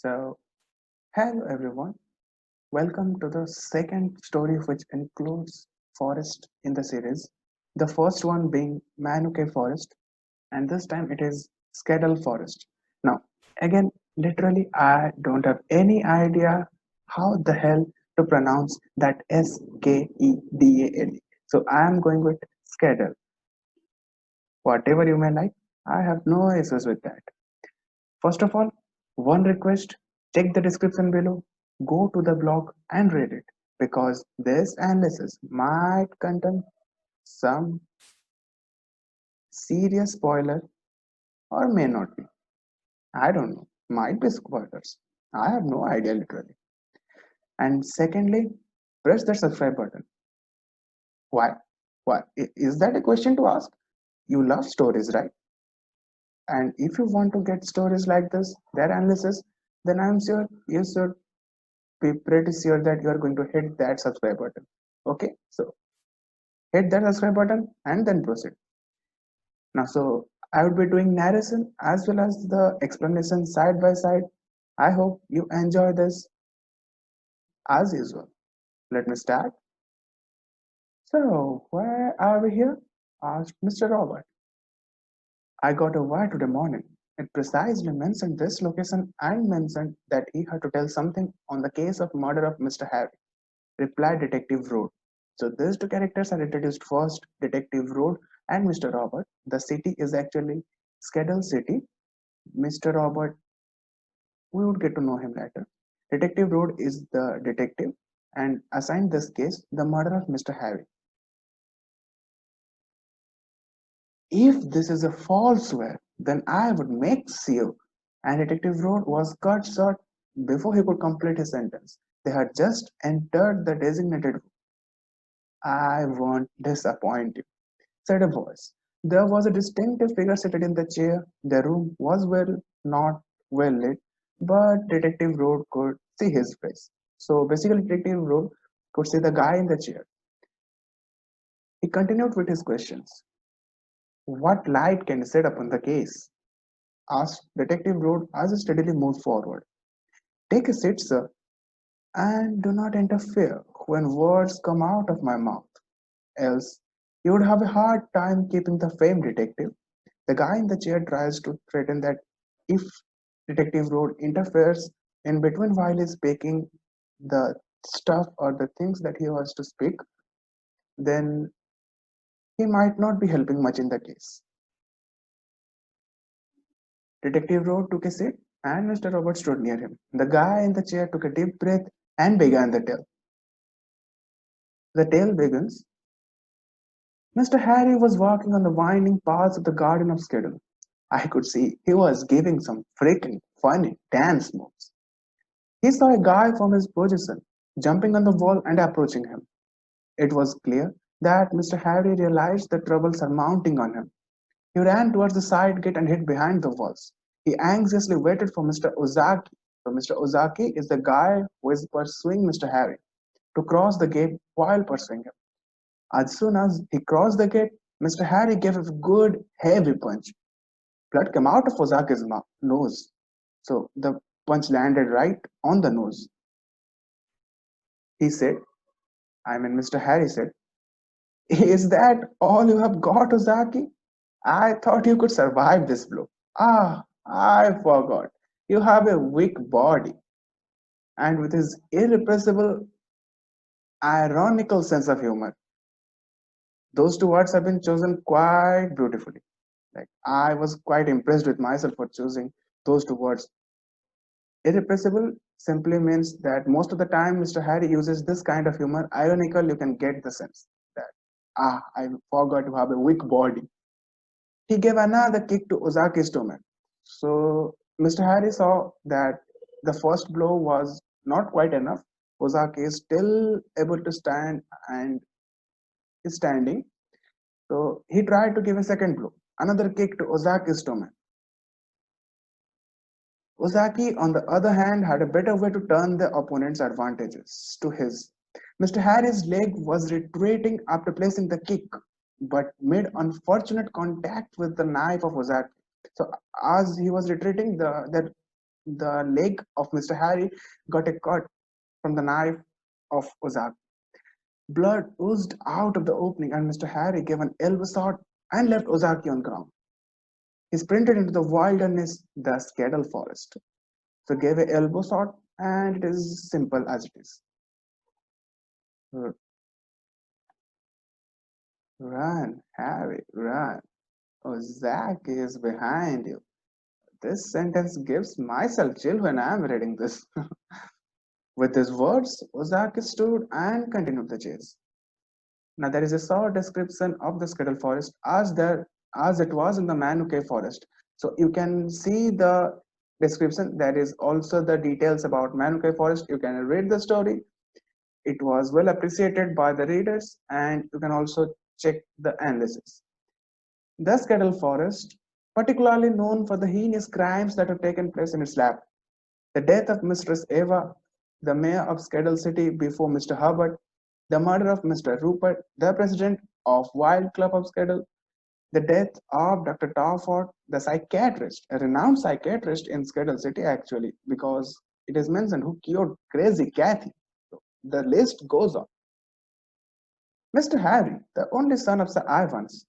So, hello everyone. Welcome to the second story, which includes forest in the series. The first one being Manukae Forest, and this time it is Skedale Forest. Now, again, literally, I don't have any idea how the hell to pronounce that Skedale. So, I am going with Skedale. Whatever you may like, I have no issues with that. First of all, one request, check the description below, go to the blog and read it because this analysis might contain some serious spoiler or may not be. I don't know. Might be spoilers. I have no idea literally. And secondly, press the subscribe button. Why? Why? Is that a question to ask? You love stories, right? And if you want to get stories like this, their analysis, then I'm sure you should be pretty sure that you are going to hit that subscribe button. Okay, so hit that subscribe button and then proceed. Now, so I would be doing narration as well as the explanation side by side. I hope you enjoy this as usual. Let me start. So, where are we here? Asked Mr. Robert. I got a wire today morning. It precisely mentioned this location and mentioned that he had to tell something on the case of murder of Mr. Harry, replied Detective Road. So these two characters are introduced first, Detective Road and Mr. Robert. The city is actually Skedale City. Mr. Robert, we would get to know him later. Detective Road is the detective and assigned this case, the murder of Mr. Harry. If this is a false swear, then I would make you. And Detective Road was cut short before he could complete his sentence. They had just entered the designated. I won't disappoint you, said a voice. There was a distinctive figure seated in the chair. The room was not well lit, but Detective Road could see his face. So basically, Detective Road could see the guy in the chair. He continued with his questions. What light can you set upon the case? Asked Detective Road as he steadily moved forward. Take a seat, sir, and do not interfere when words come out of my mouth. Else, you would have a hard time keeping the famed detective. The guy in the chair tries to threaten that if Detective Road interferes in between while he's speaking the stuff or the things that he wants to speak, then he might not be helping much in the case. Detective Road took a seat and Mr. Robert stood near him. The guy in the chair took a deep breath and began the tale. The tale begins. Mr. Harry was walking on the winding paths of the Garden of Skedale. I could see he was giving some freaking funny dance moves. He saw a guy from his position jumping on the wall and approaching him. It was clear that Mr. Harry realized the troubles are mounting on him. He ran towards the side gate and hid behind the walls. He anxiously waited for Mr. Ozaki. So Mr. Ozaki is the guy who is pursuing Mr. Harry to cross the gate while pursuing him. As soon as he crossed the gate, Mr. Harry gave a good heavy punch. Blood came out of Ozaki's nose. So the punch landed right on the nose. He said, Mr. Harry said, is that all you have got, Ozaki? I thought you could survive this blow. Ah, I forgot. You have a weak body. And with his irrepressible, ironical sense of humor, those two words have been chosen quite beautifully. Like, I was quite impressed with myself for choosing those two words. Irrepressible simply means that most of the time Mr. Harry uses this kind of humor. Ironical, you can get the sense that, I forgot to have a weak body. He gave another kick to Ozaki's stomach. So Mr. Harry saw that the first blow was not quite enough. Ozaki is still able to stand and is standing. So he tried to give a second blow, another kick to Ozaki's stomach. Ozaki, on the other hand, had a better way to turn the opponent's advantages to his. Mr. Harry's leg was retreating after placing the kick, but made unfortunate contact with the knife of Ozaki. So as he was retreating, the The leg of Mr. Harry got a cut from the knife of Ozaki. Blood oozed out of the opening, and Mr. Harry gave an elbow shot and left Ozaki on the ground. He sprinted into the wilderness, the Skedale Forest. So gave a elbow shot, and it is simple as it is. Run, Harry, run. Ozaki is behind you. This sentence gives myself chill when I am reading this. With these words, Ozaki stood and continued the chase. Now there is a short description of the Skedale Forest as it was in the Manukae Forest. So you can see the description. There is also the details about Manukae Forest. You can read the story. It was well appreciated by the readers, and you can also check the analysis. The Skedale Forest, particularly known for the heinous crimes that have taken place in its lap, the death of Mistress Eva, the mayor of Skedale City before Mr. Hubbard, the murder of Mr. Rupert, the president of Wild Club of Skedale, the death of Dr. Tarford, the psychiatrist, a renowned psychiatrist in Skedale City actually, because it is mentioned who cured crazy Kathy. So the list goes on. Mr. Harry, the only son of Sir Ivans,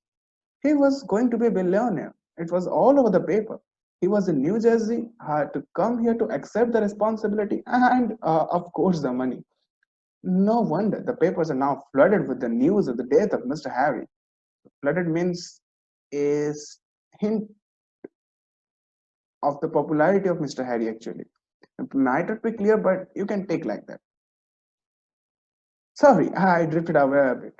he was going to be a billionaire. It was all over the paper. He was in New Jersey, had to come here to accept the responsibility and, of course, the money. No wonder the papers are now flooded with the news of the death of Mr. Harry. Flooded means is hint of the popularity of Mr. Harry actually. It might not be clear, but you can take like that. Sorry, I drifted away a bit.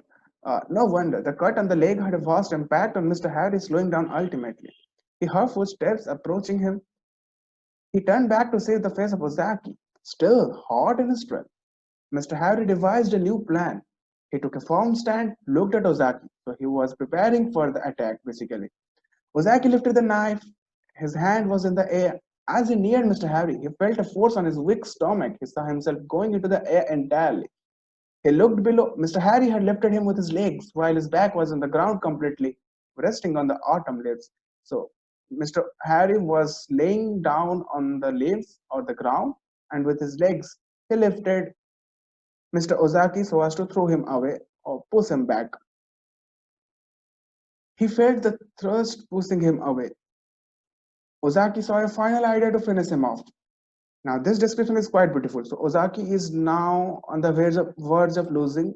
No wonder the cut on the leg had a vast impact on Mr. Harry, slowing down ultimately. He heard footsteps approaching him. He turned back to see the face of Ozaki, still hot in his strength. Mr. Harry devised a new plan. He took a firm stand, looked at Ozaki, so he was preparing for the attack basically. Ozaki lifted the knife. His hand was in the air. As he neared Mr. Harry, he felt a force on his weak stomach. He saw himself going into the air entirely. He looked below. Mr. Harry had lifted him with his legs while his back was on the ground completely, resting on the autumn leaves. So Mr. Harry was laying down on the leaves or the ground, and with his legs, he lifted Mr. Ozaki so as to throw him away or push him back. He felt the thrust pushing him away. Ozaki saw a final idea to finish him off. Now, this description is quite beautiful. So, Ozaki is now on the verge of losing.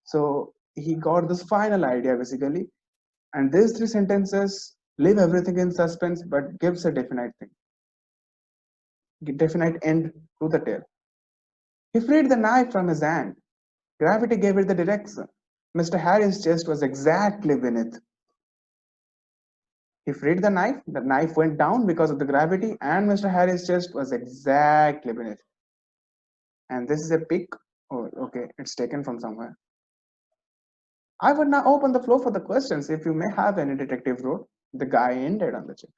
So, he got this final idea basically. And these three sentences leave everything in suspense but gives a definite end to the tale. He freed the knife from his hand. Gravity gave it the direction. Mr. Harry's chest was exactly beneath. He freed the knife went down because of the gravity, and Mr. Harry's chest was exactly beneath. And this is a pic. Oh, okay, it's taken from somewhere. I would now open the floor for the questions if you may have any, Detective Road. The guy ended on the check.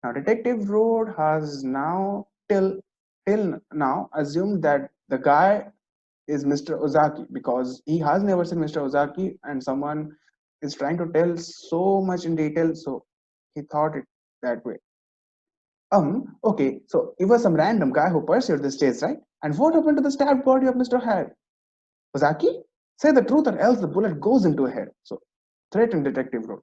Now, Detective Road has now till now assumed that the guy is Mr. Ozaki because he has never seen Mr. Ozaki, and someone is trying to tell so much in detail, so he thought it that way. Okay, so it was some random guy who pursued this chase, right? And what happened to the stabbed body of Mr. Harry? Ozaki? Say the truth or else the bullet goes into your head. So, threatened Detective Road.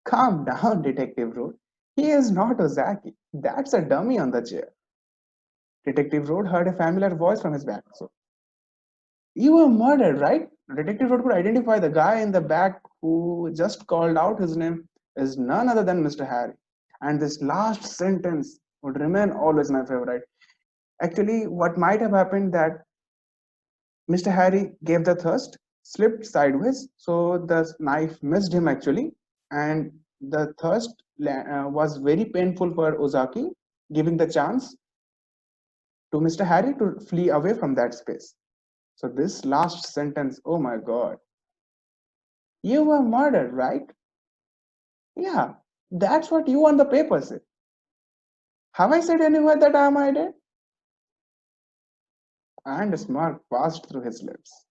Calm down, Detective Road. He is not Ozaki. That's a dummy on the chair. Detective Road heard a familiar voice from his back. So, you were murdered, right? Detective Road could identify the guy in the back who just called out his name is none other than Mr. Harry. And this last sentence would remain always my favorite. Actually, what might have happened that Mr. Harry gave the thrust, slipped sideways, so the knife missed him actually, and the thrust was very painful for Ozaki, giving the chance to Mr. Harry to flee away from that space. So this last sentence, oh my God, you were murdered, right? Yeah, that's what you on the paper said. Have I said anywhere that I am I did? And a smirk passed through his lips.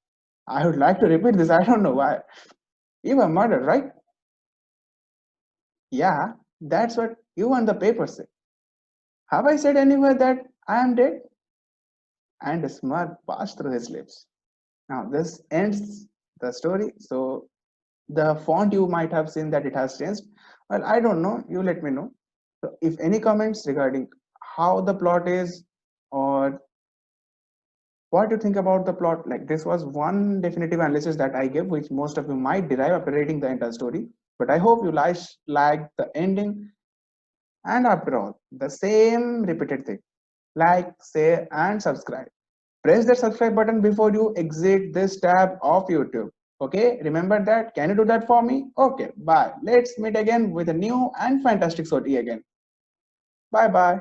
I would like to repeat this. I don't know why. You were murdered, right? Yeah, that's what you and the paper say. Have I said anywhere that I am dead? And a smirk passed through his lips. Now, this ends the story. So, the font you might have seen that it has changed. Well, I don't know. You let me know. So, if any comments regarding how the plot is or what you think about the plot, like this was one definitive analysis that I gave, which most of you might derive after reading the entire story. But I hope you like the ending. And after all, the same repeated thing: like, share, and subscribe. Press that subscribe button before you exit this tab of YouTube. Okay, remember that. Can you do that for me? Okay, bye. Let's meet again with a new and fantastic story again. Bye bye.